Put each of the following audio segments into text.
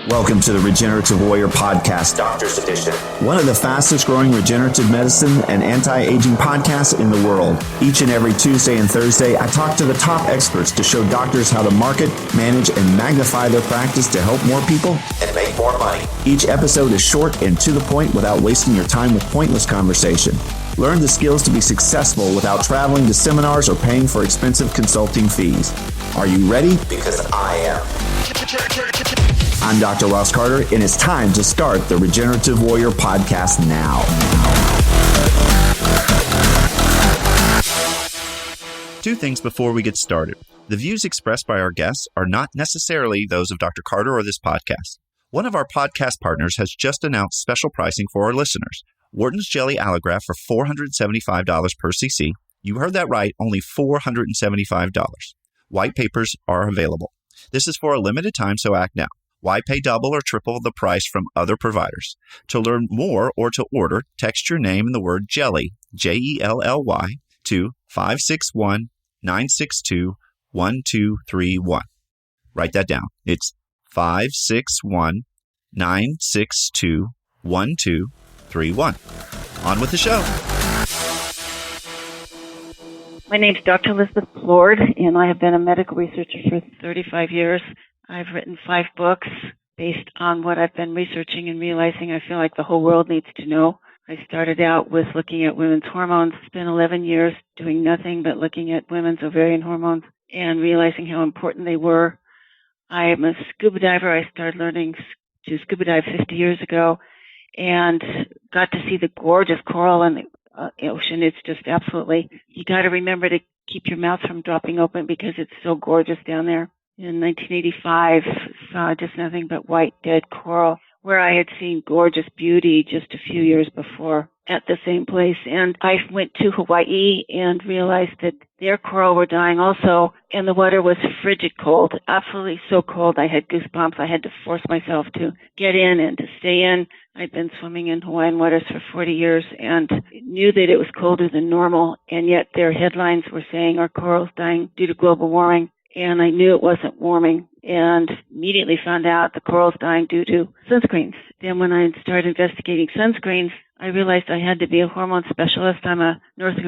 Welcome to the Regenerative Warrior Podcast, Doctor's Edition. One of the fastest growing regenerative medicine and anti-aging podcasts in the world. Each and every Tuesday and Thursday, I talk to the top experts to show doctors how to market, manage, and magnify their practice to help more people and make more money. Each episode is short and to the point without wasting your time with pointless conversation. Learn the skills to be successful without traveling to seminars or paying for expensive consulting fees. Are you ready? Because I am. I'm Dr. Ross Carter, and it's time to start the Regenerative Warrior Podcast now. Two things before we get started. The views expressed by our guests are not necessarily those of Dr. Carter or this podcast. One of our podcast partners has just announced special pricing for our listeners. Wharton's Jelly Allograft for $475 per cc. You heard that right, only $475. White papers are available. This is for a limited time, so act now. Why pay double or triple the price from other providers? To learn more or to order, text your name and the word JELLY, Jelly, to 561-962-1231. Write that down. It's 561-962-1231. On with the show. My name is Dr. Elizabeth Plourde, and I have been a medical researcher for 35 years. I've written 5 books based on what I've been researching and realizing I feel like the whole world needs to know. I started out with looking at women's hormones. It's been 11 years doing nothing but looking at women's ovarian hormones and realizing how important they were. I am a scuba diver. I started learning to scuba dive 50 years ago and got to see the gorgeous coral in the ocean. It's just absolutely, you got to remember to keep your mouth from dropping open because it's so gorgeous down there. In 1985, saw just nothing but white dead coral where I had seen gorgeous beauty just a few years before at the same place. And I went to Hawaii and realized that their coral were dying also, and the water was frigid cold, absolutely so cold. I had goosebumps. I had to force myself to get in and to stay in. I'd been swimming in Hawaiian waters for 40 years and knew that it was colder than normal, and yet their headlines were saying our coral's dying due to global warming. And I knew it wasn't warming and immediately found out the coral's dying due to sunscreens. Then when I started investigating sunscreens, I realized I had to be a hormone specialist. I'm a North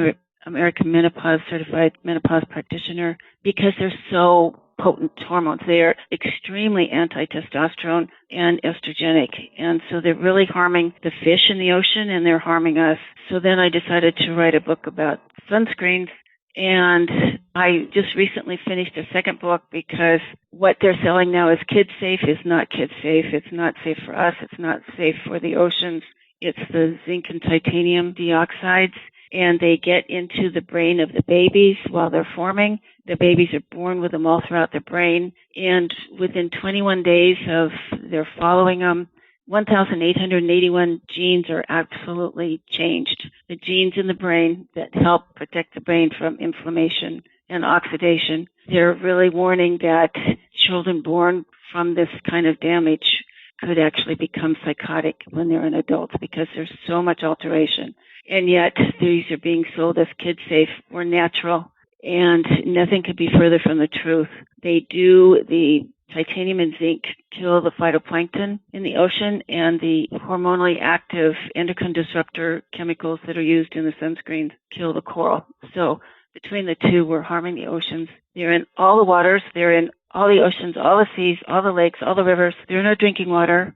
American menopause certified menopause practitioner because they're so potent hormones. They are extremely anti-testosterone and estrogenic. And so they're really harming the fish in the ocean and they're harming us. So then I decided to write a book about sunscreens. And I just recently finished a second book because what they're selling now is kid safe is not kid safe. It's not safe for us. It's not safe for the oceans. It's the zinc and titanium dioxides, and they get into the brain of the babies while they're forming. The babies are born with them all throughout their brain, and within 21 days of their following them, 1,881 genes are absolutely changed. The genes in the brain that help protect the brain from inflammation and oxidation. They're really warning that children born from this kind of damage could actually become psychotic when they're in adults because there's so much alteration. And yet these are being sold as kid safe or natural, and nothing could be further from the truth. They do, the titanium and zinc kill the phytoplankton in the ocean and the hormonally active endocrine disruptor chemicals that are used in the sunscreens kill the coral. So between the two, we're harming the oceans. They're in all the waters. They're in all the oceans, all the seas, all the lakes, all the rivers. They're in our drinking water.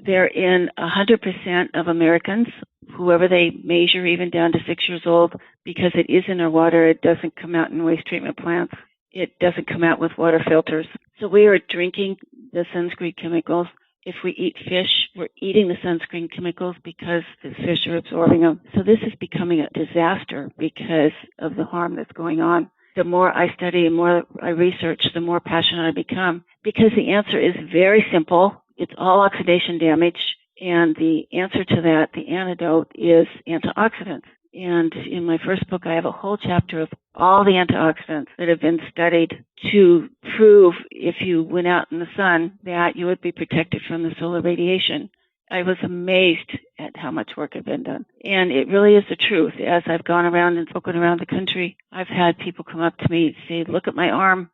They're in 100% of Americans, whoever they measure, even down to 6 years old, because it is in our water. It doesn't come out in waste treatment plants. It doesn't come out with water filters. So we are drinking the sunscreen chemicals. If we eat fish, we're eating the sunscreen chemicals because the fish are absorbing them. So this is becoming a disaster because of the harm that's going on. The more I study and more I research, the more passionate I become because the answer is very simple. It's all oxidation damage. And the answer to that, the antidote, is antioxidants. And in my first book, I have a whole chapter of all the antioxidants that have been studied to prove if you went out in the sun that you would be protected from the solar radiation. I was amazed at how much work had been done. And it really is the truth. As I've gone around and spoken around the country, I've had people come up to me and say, look at my arm.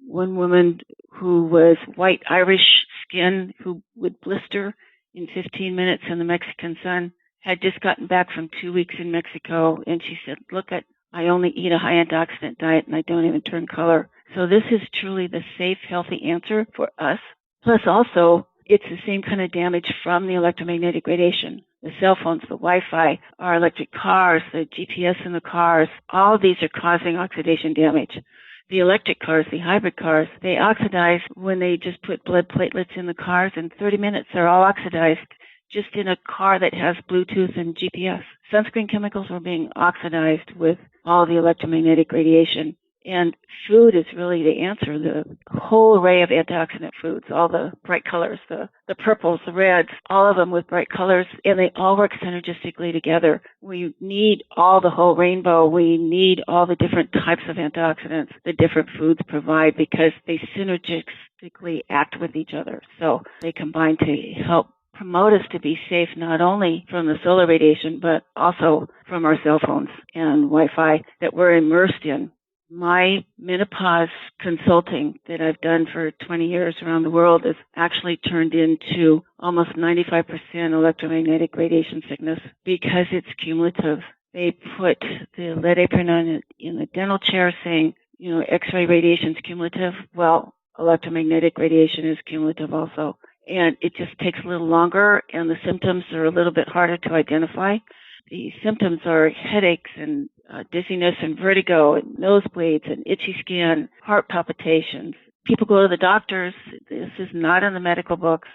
one woman who was white Irish skin who would blister in 15 minutes in the Mexican sun, had just gotten back from 2 weeks in Mexico, and she said, I only eat a high antioxidant diet and I don't even turn color. So this is truly the safe, healthy answer for us. Plus also, it's the same kind of damage from the electromagnetic radiation. The cell phones, the Wi-Fi, our electric cars, the GPS in the cars, all of these are causing oxidation damage. The electric cars, the hybrid cars, they oxidize when they just put blood platelets in the cars. In 30 minutes, they're all oxidized just in a car that has Bluetooth and GPS. Sunscreen chemicals were being oxidized with all the electromagnetic radiation. And food is really the answer. The whole array of antioxidant foods, all the bright colors, the purples, the reds, all of them with bright colors, and they all work synergistically together. We need all the whole rainbow. We need all the different types of antioxidants the different foods provide because they synergistically act with each other. So they combine to help promote us to be safe not only from the solar radiation, but also from our cell phones and Wi-Fi that we're immersed in. My menopause consulting that I've done for 20 years around the world has actually turned into almost 95% electromagnetic radiation sickness because it's cumulative. They put the lead apron on in the dental chair saying, X-ray radiation is cumulative. Well, electromagnetic radiation is cumulative also. And it just takes a little longer, and the symptoms are a little bit harder to identify. The symptoms are headaches and dizziness and vertigo and nosebleeds and itchy skin, heart palpitations. People go to the doctors. This is not in the medical books.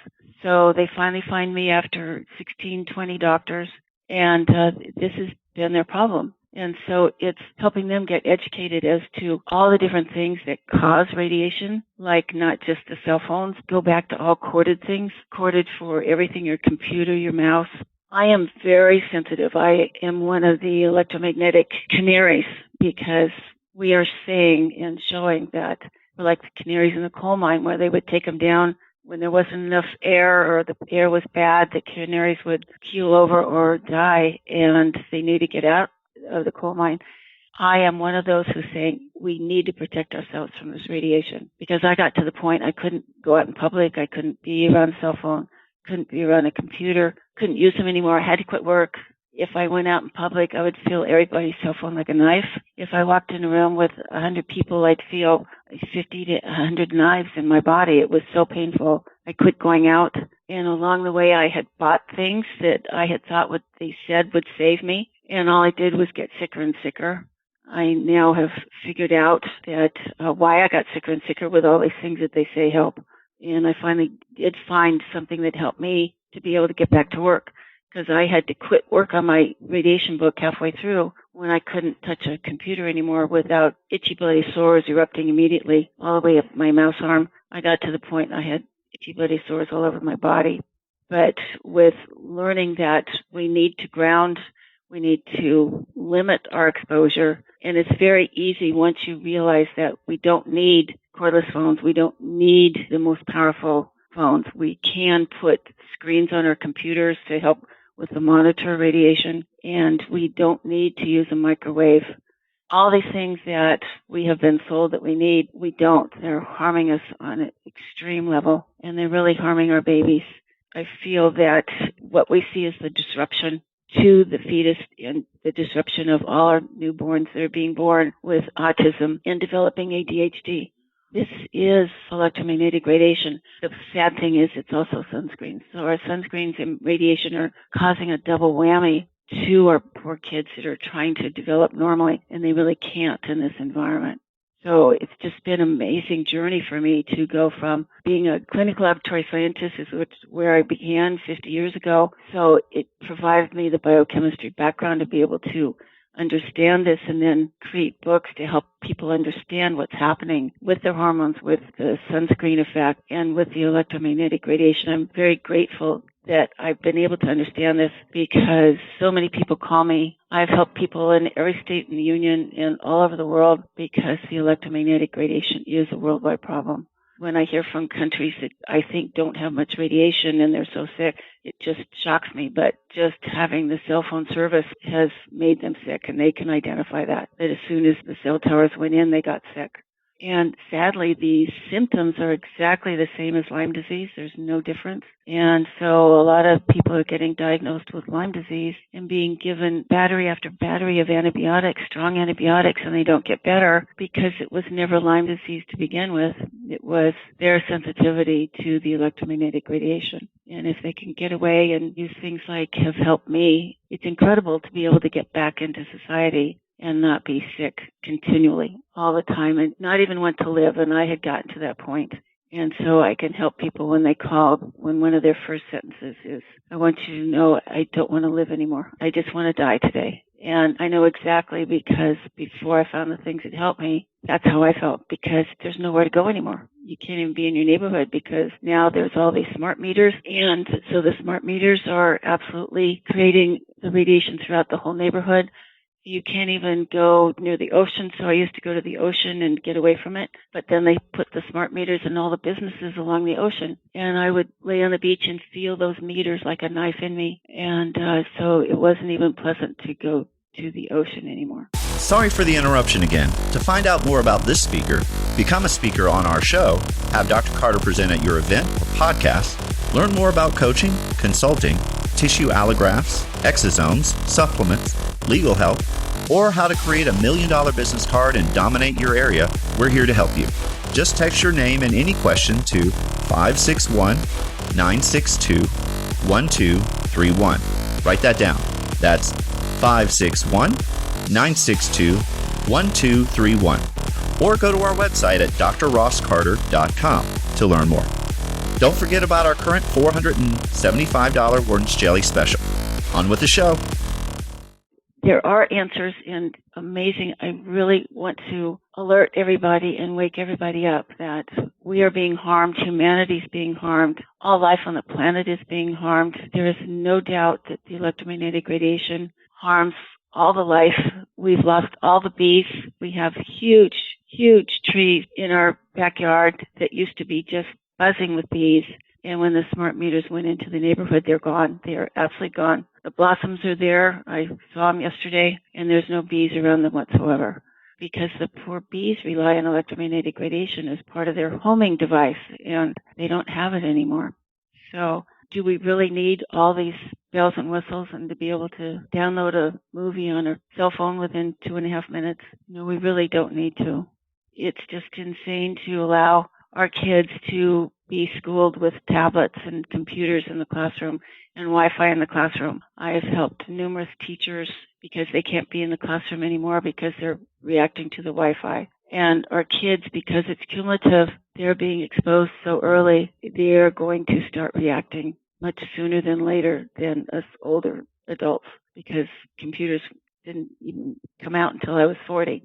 So they finally find me after 16, 20 doctors, and this has been their problem. And so it's helping them get educated as to all the different things that cause radiation, like not just the cell phones. Go back to all corded things, corded for everything, your computer, your mouse. I am very sensitive. I am one of the electromagnetic canaries because we are saying and showing that we're like the canaries in the coal mine where they would take them down when there wasn't enough air or the air was bad. The canaries would keel over or die and they need to get out of the coal mine. I am one of those who's saying we need to protect ourselves from this radiation because I got to the point I couldn't go out in public. I couldn't be around a cell phone, couldn't be around a computer, couldn't use them anymore. I had to quit work. If I went out in public, I would feel everybody's cell phone like a knife. If I walked in a room with 100 people, I'd feel 50 to 100 knives in my body. It was so painful. I quit going out. And along the way, I had bought things that I had thought what they said would save me. And all I did was get sicker and sicker. I now have figured out that why I got sicker and sicker with all these things that they say help. And I finally did find something that helped me to be able to get back to work because I had to quit work on my radiation book halfway through when I couldn't touch a computer anymore without itchy bloody sores erupting immediately all the way up my mouse arm. I got to the point I had itchy bloody sores all over my body. But with learning that we need to ground, we need to limit our exposure, and it's very easy once you realize that we don't need cordless phones. We don't need the most powerful phones. We can put screens on our computers to help with the monitor radiation, and we don't need to use a microwave. All these things that we have been sold that we need, we don't. They're harming us on an extreme level, and they're really harming our babies. I feel that what we see is the disruption to the fetus and the disruption of all our newborns that are being born with autism and developing ADHD. This is electromagnetic radiation. The sad thing is it's also sunscreens. So our sunscreens and radiation are causing a double whammy to our poor kids that are trying to develop normally, and they really can't in this environment. So it's just been an amazing journey for me to go from being a clinical laboratory scientist, which is where I began 50 years ago. So it provided me the biochemistry background to be able to understand this and then create books to help people understand what's happening with their hormones, with the sunscreen effect, and with the electromagnetic radiation. I'm very grateful that I've been able to understand this because so many people call me. I've helped people in every state in the Union and all over the world because the electromagnetic radiation is a worldwide problem. When I hear from countries that I think don't have much radiation and they're so sick, it just shocks me. But just having the cell phone service has made them sick, and they can identify that as soon as the cell towers went in, they got sick. And sadly, the symptoms are exactly the same as Lyme disease. There's no difference. And so a lot of people are getting diagnosed with Lyme disease and being given battery after battery of antibiotics, strong antibiotics, and they don't get better because it was never Lyme disease to begin with. It was their sensitivity to the electromagnetic radiation. And if they can get away and use things like have helped me, it's incredible to be able to get back into society and not be sick continually all the time and not even want to live. And I had gotten to that point. And so I can help people when they call, when one of their first sentences is, I want you to know I don't want to live anymore. I just want to die today. And I know exactly because before I found the things that helped me, that's how I felt, because there's nowhere to go anymore. You can't even be in your neighborhood because now there's all these smart meters. And so the smart meters are absolutely creating the radiation throughout the whole neighborhood. You can't even go near the ocean, so I used to go to the ocean and get away from it. But then they put the smart meters in all the businesses along the ocean. And I would lay on the beach and feel those meters like a knife in me. And so it wasn't even pleasant to go to the ocean anymore. Sorry for the interruption again. To find out more about this speaker, become a speaker on our show, have Dr. Carter present at your event or podcast, learn more about coaching, consulting, tissue allografts, exosomes, supplements, legal help, or how to create $1 million business card and dominate your area, we're here to help you. Just text your name and any question to 561-962-1231. Write that down. That's 561-962-1231. Or go to our website at drrosscarter.com to learn more. Don't forget about our current $475 Warden's Jelly special. On with the show. There are answers, and amazing. I really want to alert everybody and wake everybody up that we are being harmed. Humanity's being harmed. All life on the planet is being harmed. There is no doubt that the electromagnetic radiation harms all the life. We've lost all the bees. We have huge, huge trees in our backyard that used to be just buzzing with bees. And when the smart meters went into the neighborhood, they're gone. They are absolutely gone. The blossoms are there. I saw them yesterday, and there's no bees around them whatsoever because the poor bees rely on electromagnetic radiation as part of their homing device, and they don't have it anymore. So do we really need all these bells and whistles and to be able to download a movie on a cell phone within 2.5 minutes? No, we really don't need to. It's just insane to allow our kids to be schooled with tablets and computers in the classroom and Wi-Fi in the classroom. I have helped numerous teachers because they can't be in the classroom anymore because they're reacting to the Wi-Fi. And our kids, because it's cumulative, they're being exposed so early, they're going to start reacting much sooner than later than us older adults because computers didn't even come out until I was 40.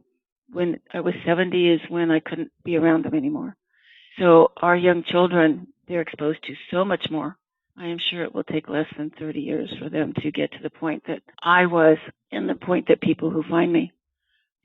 When I was 70 is when I couldn't be around them anymore. So our young children, they're exposed to so much more. I am sure it will take less than 30 years for them to get to the point that I was and the point that people who find me.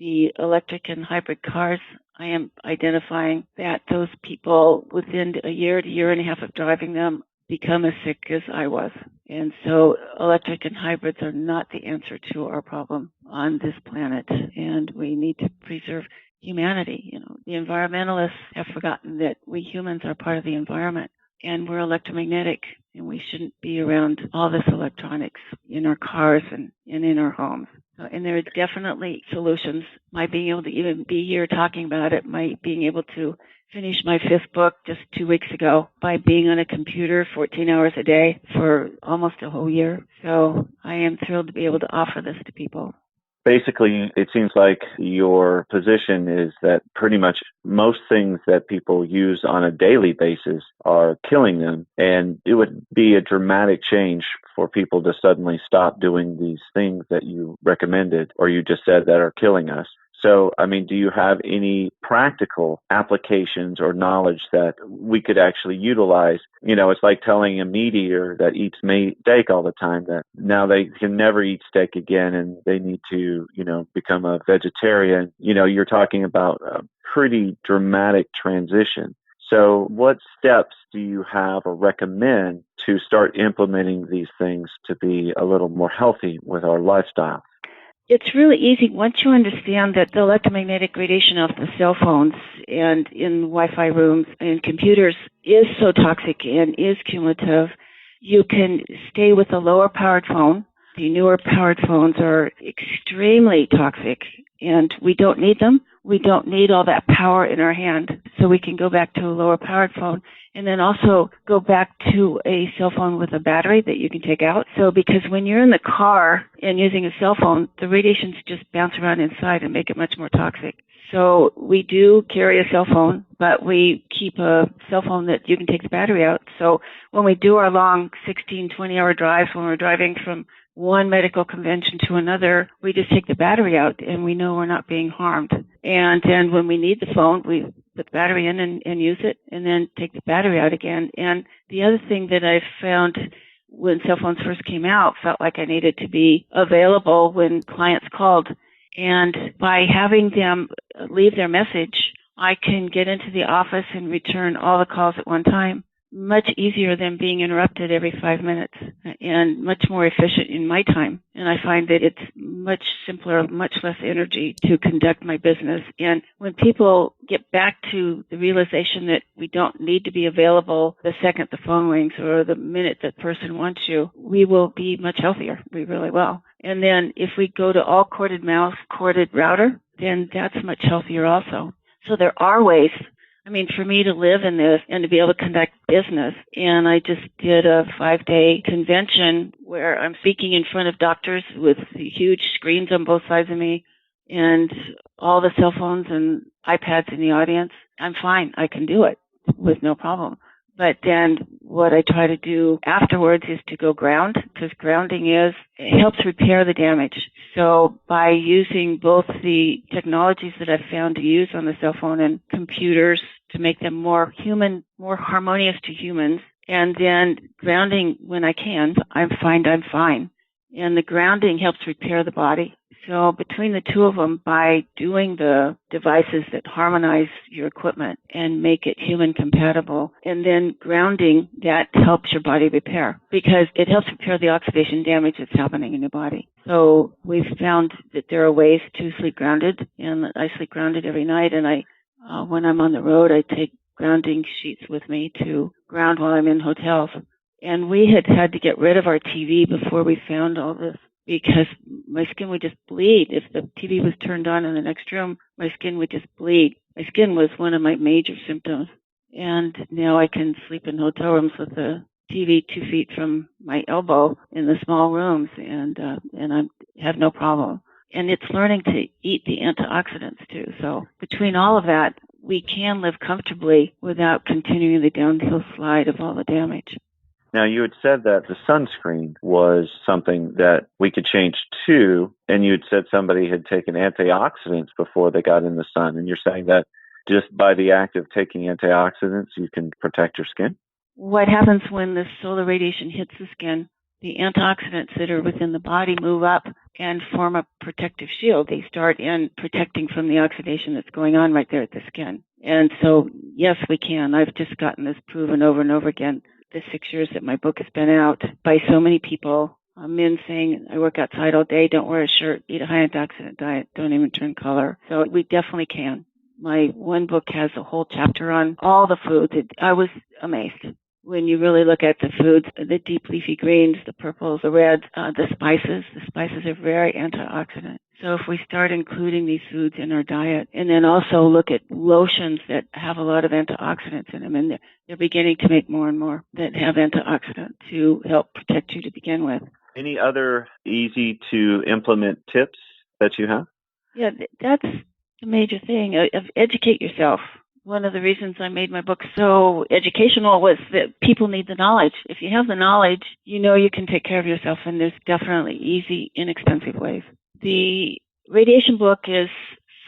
The electric and hybrid cars, I am identifying that those people within a year to year and a half of driving them become as sick as I was. And so electric and hybrids are not the answer to our problem on this planet. And we need to preserve humanity. You know, the environmentalists have forgotten that we humans are part of the environment and we're electromagnetic and we shouldn't be around all this electronics in our cars and in our homes. And there are definitely solutions. My being able to even be here talking about it, my being able to finish my 5th book just 2 weeks ago by being on a computer 14 hours a day for almost a whole year. So I am thrilled to be able to offer this to people. Basically, it seems like your position is that pretty much most things that people use on a daily basis are killing them. And it would be a dramatic change for people to suddenly stop doing these things that you recommended or you just said that are killing us. So, I mean, do you have any practical applications or knowledge that we could actually utilize? You know, it's like telling a meat eater that eats steak all the time that now they can never eat steak again and they need to, you know, become a vegetarian. You know, you're talking about a pretty dramatic transition. So what steps do you have or recommend to start implementing these things to be a little more healthy with our lifestyle? It's really easy once you understand that the electromagnetic radiation off the cell phones and in Wi-Fi rooms and computers is so toxic and is cumulative. You can stay with a lower powered phone. The newer powered phones are extremely toxic and we don't need them. We don't need all that power in our hand. So we can go back to a lower powered phone and then also go back to a cell phone with a battery that you can take out. So because when you're in the car and using a cell phone, the radiations just bounce around inside and make it much more toxic. So we do carry a cell phone, but we keep a cell phone that you can take the battery out. So when we do our long 16, 20-hour drives, when we're driving from one medical convention to another, we just take the battery out and we know we're not being harmed. And then when we need the phone, we put the battery in and use it and then take the battery out again. And the other thing that I found when cell phones first came out, felt like I needed to be available when clients called. And by having them leave their message, I can get into the office and return all the calls at one time. Much easier than being interrupted every 5 minutes and much more efficient in my time. And I find that it's much simpler, much less energy to conduct my business. And when people get back to the realization that we don't need to be available the second the phone rings or the minute that person wants you, we will be much healthier. We really will. And then if we go to all corded mouse, corded router, then that's much healthier also. So there are ways. I mean, for me to live in this and to be able to conduct business, and I just did a 5-day convention where I'm speaking in front of doctors with huge screens on both sides of me and all the cell phones and iPads in the audience. I'm fine. I can do it with no problem. But then what I try to do afterwards is to go ground, because grounding it helps repair the damage. So by using both the technologies that I've found to use on the cell phone and computers to make them more human, more harmonious to humans, and then grounding when I can, I find I'm fine. And the grounding helps repair the body. So between the two of them, by doing the devices that harmonize your equipment and make it human compatible, and then grounding, that helps your body repair because it helps repair the oxidation damage that's happening in your body. So we've found that there are ways to sleep grounded, and I sleep grounded every night. And when I'm on the road, I take grounding sheets with me to ground while I'm in hotels. And we had to get rid of our TV before we found all this, because my skin would just bleed. If the TV was turned on in the next room, my skin would just bleed. My skin was one of my major symptoms. And now I can sleep in hotel rooms with the TV 2 feet from my elbow in the small rooms, and I have no problem. And it's learning to eat the antioxidants too. So between all of that, we can live comfortably without continuing the downhill slide of all the damage. Now, you had said that the sunscreen was something that we could change to, and you had said somebody had taken antioxidants before they got in the sun, and you're saying that just by the act of taking antioxidants, you can protect your skin? What happens when the solar radiation hits the skin, the antioxidants that are within the body move up and form a protective shield. They start in protecting from the oxidation that's going on right there at the skin. And so, yes, we can. I've just gotten this proven over and over again. The 6 years that my book has been out by so many people, men saying, I work outside all day, don't wear a shirt, eat a high antioxidant diet, don't even turn color. So we definitely can. My one book has a whole chapter on all the foods. I was amazed when you really look at the foods, the deep leafy greens, the purples, the reds, the spices. The spices are very antioxidant. So if we start including these foods in our diet, and then also look at lotions that have a lot of antioxidants in them, and they're beginning to make more and more that have antioxidants to help protect you to begin with. Any other easy to implement tips that you have? Yeah, that's the major thing. Educate yourself. One of the reasons I made my book so educational was that people need the knowledge. If you have the knowledge, you know you can take care of yourself, and there's definitely easy, inexpensive ways. The radiation book is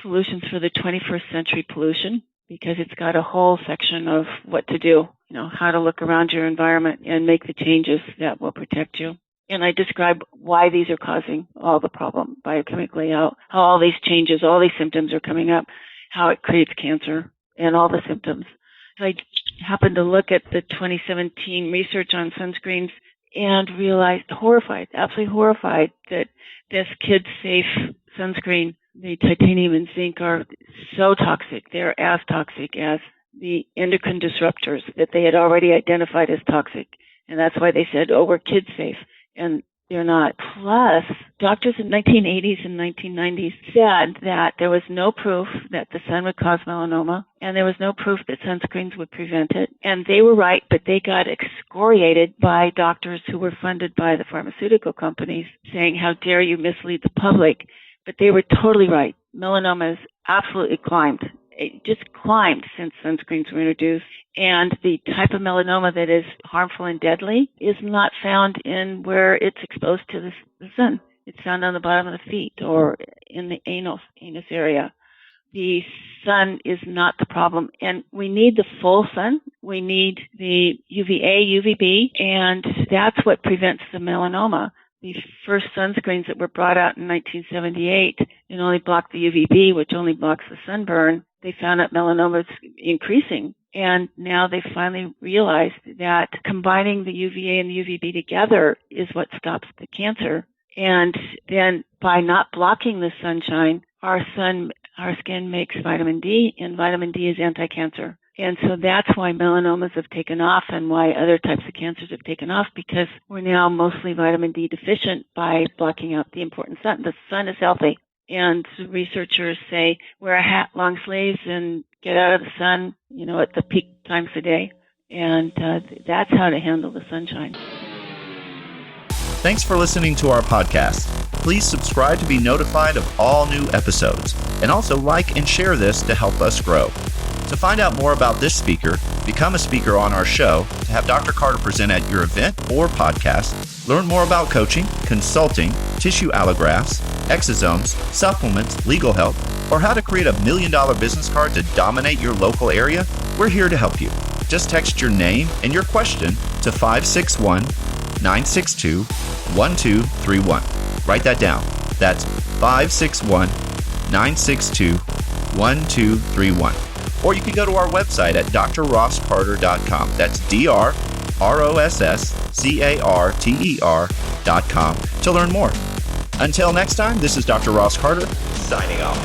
Solutions for the 21st Century Pollution, because it's got a whole section of what to do, how to look around your environment and make the changes that will protect you. And I describe why these are causing all the problem biochemically, how all these changes, all these symptoms are coming up, how it creates cancer, and all the symptoms. So I happened to look at the 2017 research on sunscreens, and realized, absolutely horrified, that this kid-safe sunscreen, the titanium and zinc, are so toxic. They're as toxic as the endocrine disruptors that they had already identified as toxic. And that's why they said, we're kid-safe. And they're not. Plus, doctors in the 1980s and 1990s said that there was no proof that the sun would cause melanoma, and there was no proof that sunscreens would prevent it. And they were right, but they got excoriated by doctors who were funded by the pharmaceutical companies, saying, how dare you mislead the public? But they were totally right. Melanoma has absolutely climbed. It just climbed since sunscreens were introduced. And the type of melanoma that is harmful and deadly is not found in where it's exposed to the sun. It's found on the bottom of the feet or in the anus area. The sun is not the problem. And we need the full sun. We need the UVA, UVB, and that's what prevents the melanoma. The first sunscreens that were brought out in 1978 and only blocked the UVB, which only blocks the sunburn, they found out melanoma is increasing. And now they finally realized that combining the UVA and the UVB together is what stops the cancer. And then by not blocking the sunshine, our skin makes vitamin D, and vitamin D is anti-cancer. And so that's why melanomas have taken off and why other types of cancers have taken off, because we're now mostly vitamin D deficient by blocking out the important sun. The sun is healthy. And researchers say wear a hat, long sleeves, and get out of the sun, at the peak times of day. And that's how to handle the sunshine. Thanks for listening to our podcast. Please subscribe to be notified of all new episodes. And also like and share this to help us grow. To find out more about this speaker, become a speaker on our show, to have Dr. Carter present at your event or podcast, learn more about coaching, consulting, tissue allografts, exosomes, supplements, legal help, or how to create $1 million business card to dominate your local area, we're here to help you. Just text your name and your question to 561-962-1231. Write that down. That's 561-962-1231. Or you can go to our website at drrosscarter.com. That's drrosscarter.com to learn more. Until next time, this is Dr. Ross Carter, signing off.